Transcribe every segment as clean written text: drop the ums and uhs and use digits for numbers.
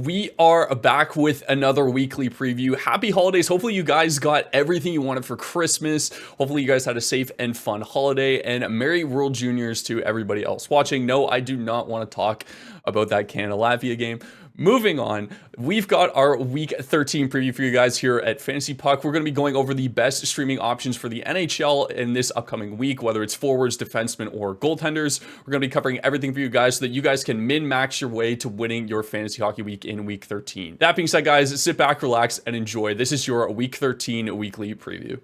we are back with another weekly preview. Happy holidays. Hopefully you guys got everything you wanted for Christmas. Hopefully you guys had a safe and fun holiday, and Merry World Juniors to everybody else watching. No, I do not want to talk about that Canada-Latvia game. Moving on, we've got our Week 13 preview for you guys here at Fantasy Puck. We're going to be going over the best streaming options for the NHL in this upcoming week, whether it's forwards, defensemen, or goaltenders. We're going to be covering everything for you guys so that you guys can min-max your way to winning your Fantasy Hockey Week in Week 13. That being said, guys, sit back, relax, and enjoy. This is your Week 13 weekly preview.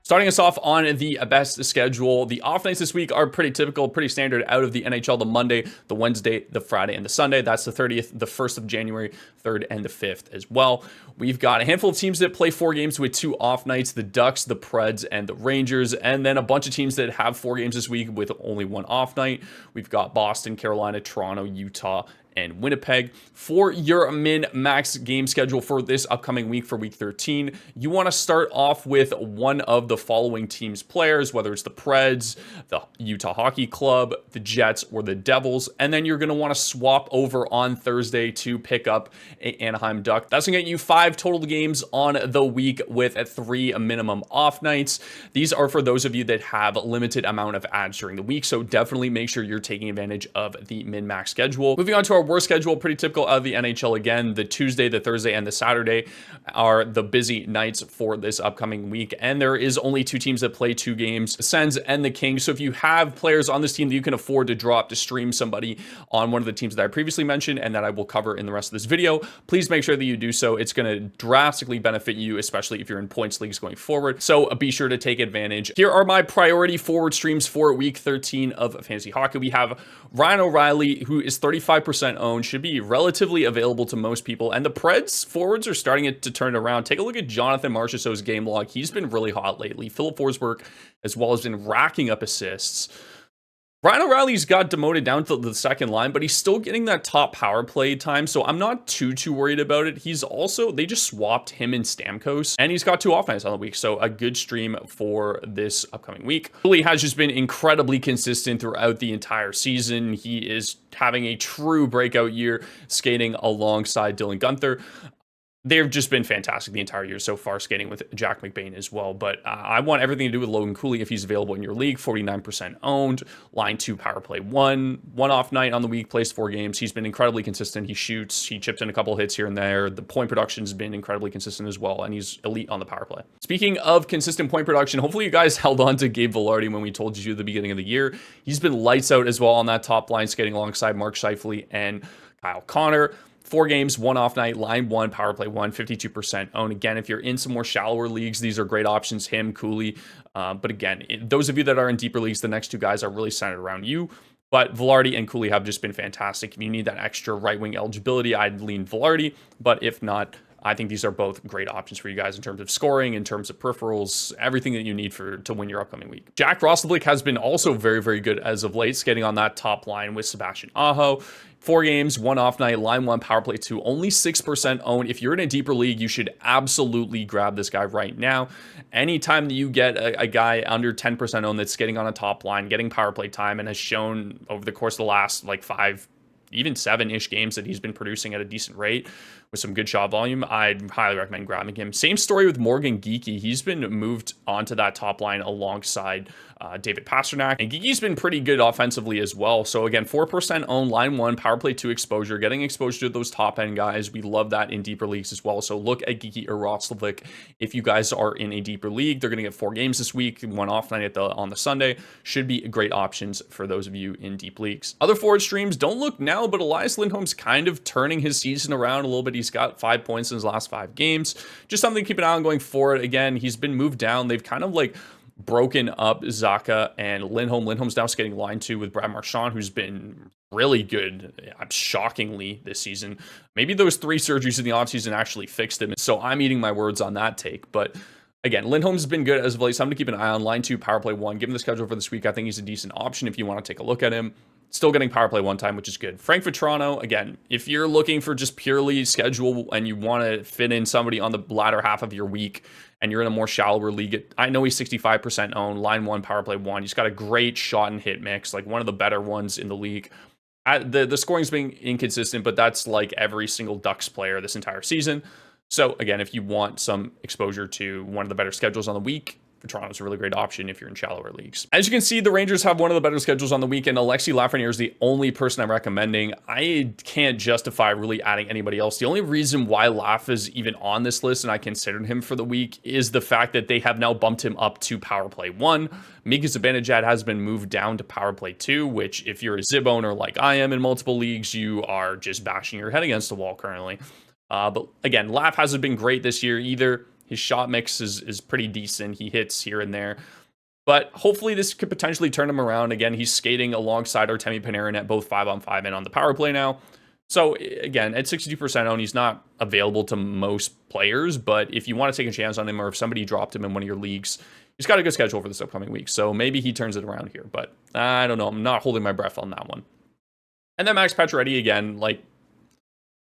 Starting us off on the best schedule, the off nights this week are pretty typical, pretty standard out of the NHL. The Monday, the Wednesday, the Friday, and the Sunday. That's the 30th, the 1st of January, 3rd, and the 5th as well. We've got a handful of teams that play 4 games with 2 off nights, the Ducks, the Preds, and the Rangers, and then a bunch of teams that have 4 games this week with only 1 off night. We've got Boston, Carolina, Toronto, Utah, and Winnipeg. For your min-max game schedule for this upcoming week, for Week 13, you want to start off with one of the following teams' players, whether it's the Preds, the Utah Hockey Club, the Jets, or the Devils, and then you're going to want to swap over on Thursday to pick up an Anaheim Duck. That's going to get you 5 total games on the week with 3 minimum off nights. These are for those of you that have a limited amount of ads during the week, so definitely make sure you're taking advantage of the min-max schedule. Moving on to our worst schedule, pretty typical of the NHL again. The Tuesday, the Thursday, and the Saturday are the busy nights for this upcoming week, and there is only 2 teams that play 2 games, the Sens and the Kings. So if you have players on this team that you can afford to drop to stream somebody on one of the teams that I previously mentioned and that I will cover in the rest of this video, please make sure that you do so. It's going to drastically benefit you, especially if you're in points leagues going forward. So be sure to take advantage. Here are my priority forward streams for Week 13 of Fantasy Hockey. We have Ryan O'Reilly, who is 35% owned, should be relatively available to most people, and the Preds forwards are starting to turn around. Take a look at Jonathan Marchessault's game log. He's been really hot lately. Philip Forsberg as well has been racking up assists. Ryan O'Reilly's got demoted down to the second line, but he's still getting that top power play time, so I'm not too worried about it. He's also, they just swapped him and Stamkos, and he's got 2 offense on the week, so a good stream for this upcoming week. He has just been incredibly consistent throughout the entire season. He is having a true breakout year, skating alongside Dylan Guenther. They've just been fantastic the entire year so far, skating with Jack McBain as well. But I want everything to do with Logan Cooley if he's available in your league. 49% owned, line 2 power play 1 off night on the week, plays 4 games. He's been incredibly consistent. He shoots, he chips in a couple hits here and there. The point production's been incredibly consistent as well, and he's elite on the power play. Speaking of consistent point production, hopefully you guys held on to Gabe Vilardi when we told you at the beginning of the year. He's been lights out as well on that top line, skating alongside Mark Scheifele and Kyle Connor. 4 games, 1 off night, line 1, power play 1, 52% owned. Again, if you're in some more shallower leagues, these are great options, him, Cooley. But again, those of you that are in deeper leagues, the next 2 guys are really centered around you. But Vilardi and Cooley have just been fantastic. If you need that extra right-wing eligibility, I'd lean Vilardi. But if not, I think these are both great options for you guys in terms of scoring, in terms of peripherals, everything that you need to win your upcoming week. Jack Roslovic has been also very good as of late, skating on that top line with Sebastian Aho. 4 games, 1 off night, line 1, power play 2, only 6% owned. If you're in a deeper league, you should absolutely grab this guy right now. Anytime that you get a guy under 10% owned that's skating on a top line, getting power play time, and has shown over the course of the last 5, even 7-ish games that he's been producing at a decent rate with some good shot volume, I'd highly recommend grabbing him. Same story with Morgan Geekie. He's been moved onto that top line alongside David Pastrnak, and Geekie's been pretty good offensively as well. So again, 4% owned, line 1, power play 2 exposure, getting exposure to those top end guys. We love that in deeper leagues as well. So look at Geekie or Roslovic if you guys are in a deeper league. They're going to get 4 games this week, 1 off night on the Sunday. Should be great options for those of you in deep leagues. Other forward streams, don't look now, but Elias Lindholm's kind of turning his season around a little bit. He's got 5 points in his last 5 games. Just something to keep an eye on going forward. Again, he's been moved down. They've kind of broken up Zacha and Lindholm. Lindholm's now skating line 2 with Brad Marchand, who's been really good, shockingly, this season. Maybe those 3 surgeries in the offseason actually fixed him. So I'm eating my words on that take. But Again, Lindholm's been good as of late. Something to keep an eye on. Line 2, power play 1. Given the schedule for this week, I think he's a decent option if you want to take a look at him. Still getting power play 1 time, which is good. Frank Vatrano, again, if you're looking for just purely schedule and you want to fit in somebody on the latter half of your week and you're in a more shallower league, I know he's 65% owned, line 1, power play 1. He's got a great shot and hit mix, like one of the better ones in the league. The scoring's being inconsistent, but that's like every single Ducks player this entire season. So again, if you want some exposure to one of the better schedules on the week, Toronto's a really great option if you're in shallower leagues. As you can see, the Rangers have one of the better schedules on the weekend. Alexi Lafreniere is the only person I'm recommending. I can't justify really adding anybody else. The only reason why Laf is even on this list and I considered him for the week is the fact that they have now bumped him up to power play 1. Mika Zibanejad has been moved down to power play 2, which if you're a Zib owner like I am in multiple leagues, you are just bashing your head against the wall currently. But again, Laf hasn't been great this year either. His shot mix is pretty decent. He hits here and there. But hopefully this could potentially turn him around. Again, he's skating alongside Artemi Panarin at both 5-on-5 and on the power play now. So again, at 62% owned, he's not available to most players. But if you want to take a chance on him or if somebody dropped him in one of your leagues, he's got a good schedule for this upcoming week. So maybe he turns it around here. But I don't know. I'm not holding my breath on that one. And then Max Pacioretty again, like,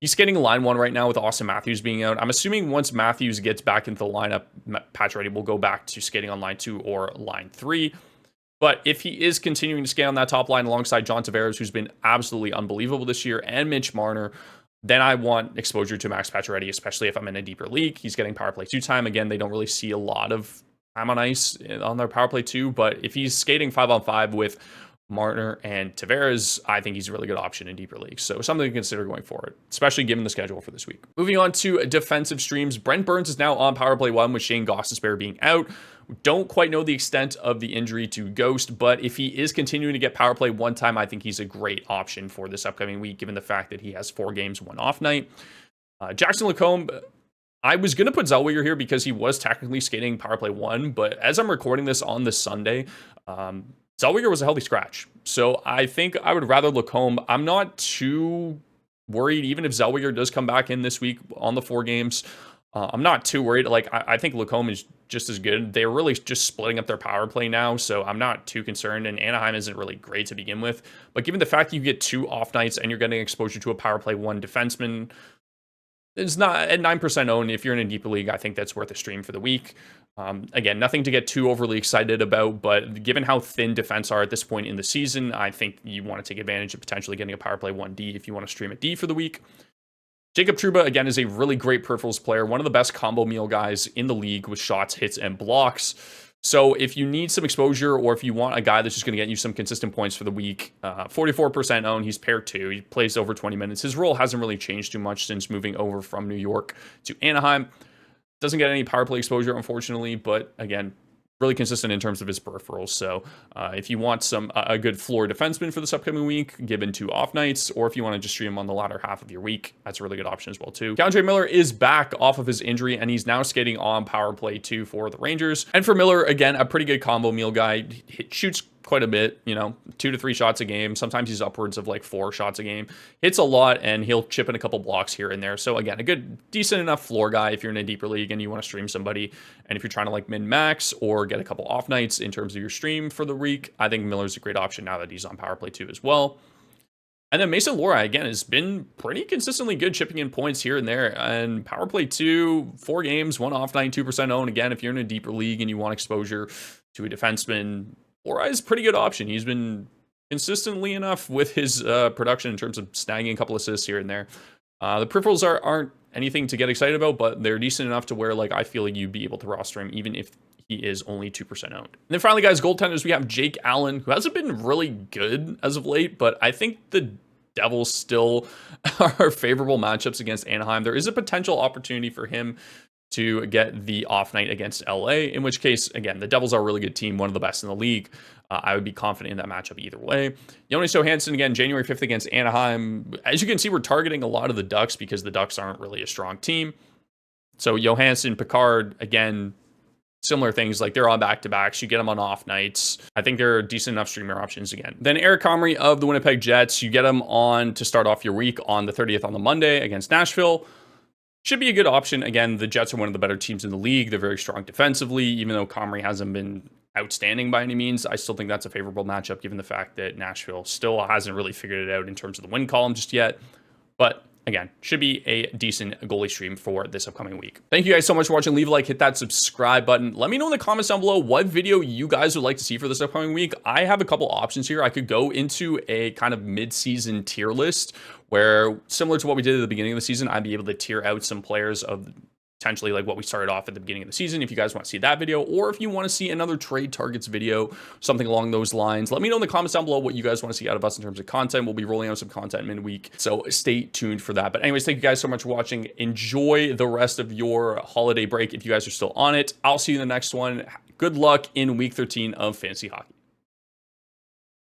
he's skating line 1 right now with Austin Matthews being out. I'm assuming once Matthews gets back into the lineup, Pacioretty will go back to skating on line 2 or line 3. But if he is continuing to skate on that top line alongside John Tavares, who's been absolutely unbelievable this year, and Mitch Marner, then I want exposure to Max Pacioretty, especially if I'm in a deeper league. He's getting power play 2 time. Again, they don't really see a lot of time on ice on their power play 2, but if he's skating 5-on-5 with Marner and Tavares, I think he's a really good option in deeper leagues. So something to consider going forward, especially given the schedule for this week. Moving on to defensive streams, Brent Burns is now on power play 1 with Shane Gostisbehere being out. Don't quite know the extent of the injury to Ghost, but if he is continuing to get power play 1 time, I think he's a great option for this upcoming week, given the fact that he has 4 games, 1 off night. Jackson Lacombe, I was going to put Zellweger here because he was technically skating power play 1, but as I'm recording this on this Sunday, Zellweger was a healthy scratch. So I think I would rather Lacombe. I'm not too worried, even if Zellweger does come back in this week on the 4 games. I'm not too worried. Like, I think Lacombe is just as good. They're really just splitting up their power play now, so I'm not too concerned. And Anaheim isn't really great to begin with. But given the fact that you get 2 off nights and you're getting exposure to a power play 1 defenseman, it's not at 9% owned. If you're in a deeper league, I think that's worth a stream for the week. Again, nothing to get too overly excited about, but given how thin defense are at this point in the season, I think you want to take advantage of potentially getting a power play 1D if you want to stream a D for the week. Jacob Trouba, again, is a really great peripherals player, one of the best combo meal guys in the league with shots, hits, and blocks. So if you need some exposure or if you want a guy that's just going to get you some consistent points for the week, 44% owned, he's pair 2, he plays over 20 minutes. His role hasn't really changed too much since moving over from New York to Anaheim. Doesn't get any power play exposure, unfortunately, but again, really consistent in terms of his peripherals. So if you want a good floor defenseman for this upcoming week, given 2 off nights, or if you want to just stream him on the latter half of your week, that's a really good option as well too. K'Andre Miller is back off of his injury, and he's now skating on power play 2 for the Rangers. And for Miller, again, a pretty good combo meal guy. He shoots quite a bit, 2 to 3 shots a game. Sometimes he's upwards of like 4 shots a game. Hits a lot, and he'll chip in a couple blocks here and there. So again, a good, decent enough floor guy if you're in a deeper league and you want to stream somebody. And if you're trying to like min-max or get a couple off nights in terms of your stream for the week, I think Miller's a great option now that he's on power play 2 as well. And then Mason Lohrei, again, has been pretty consistently good, chipping in points here and there. And power play 2, 4 games, 1 off night, 2% owned. Again, if you're in a deeper league and you want exposure to a defenseman, Lohrei is a pretty good option. He's been consistently enough with his production in terms of snagging a couple assists here and there. The peripherals aren't anything to get excited about, but they're decent enough to where like I feel like you'd be able to roster him even if he is only 2% owned. And then finally, guys, goaltenders, we have Jake Allen, who hasn't been really good as of late, but I think the Devils still are favorable matchups against Anaheim. There is a potential opportunity for him to get the off night against LA, in which case, again, the Devils are a really good team, one of the best in the league. I would be confident in that matchup either way. Jonas Johansson, again, January 5th against Anaheim. As you can see, we're targeting a lot of the Ducks because the Ducks aren't really a strong team. So Johansson, Picard, again, similar things, like they're on back-to-backs. You get them on off nights. I think they're decent enough streamer options again. Then Eric Comrie of the Winnipeg Jets, you get him on to start off your week on the 30th on the Monday against Nashville. should be a good option. Again, the Jets are one of the better teams in the league. They're very strong defensively, even though Comrie hasn't been outstanding by any means. I still think that's a favorable matchup given the fact that Nashville still hasn't really figured it out in terms of the win column just yet. But again, should be a decent goalie stream for this upcoming week. Thank you guys so much for watching. Leave a like, hit that subscribe button. Let me know in the comments down below what video you guys would like to see for this upcoming week. I have a couple options here. I could go into a kind of mid-season tier list where, similar to what we did at the beginning of the season, I'd be able to tier out some players of potentially like what we started off at the beginning of the season. If you guys want to see that video, or if you want to see another trade targets video, something along those lines, let me know in the comments down below what you guys want to see out of us in terms of content. We'll be rolling out some content midweek, so stay tuned for that. But anyways, thank you guys so much for watching. Enjoy the rest of your holiday break if you guys are still on it. I'll see you in the next one. Good luck in week 13 of fantasy hockey.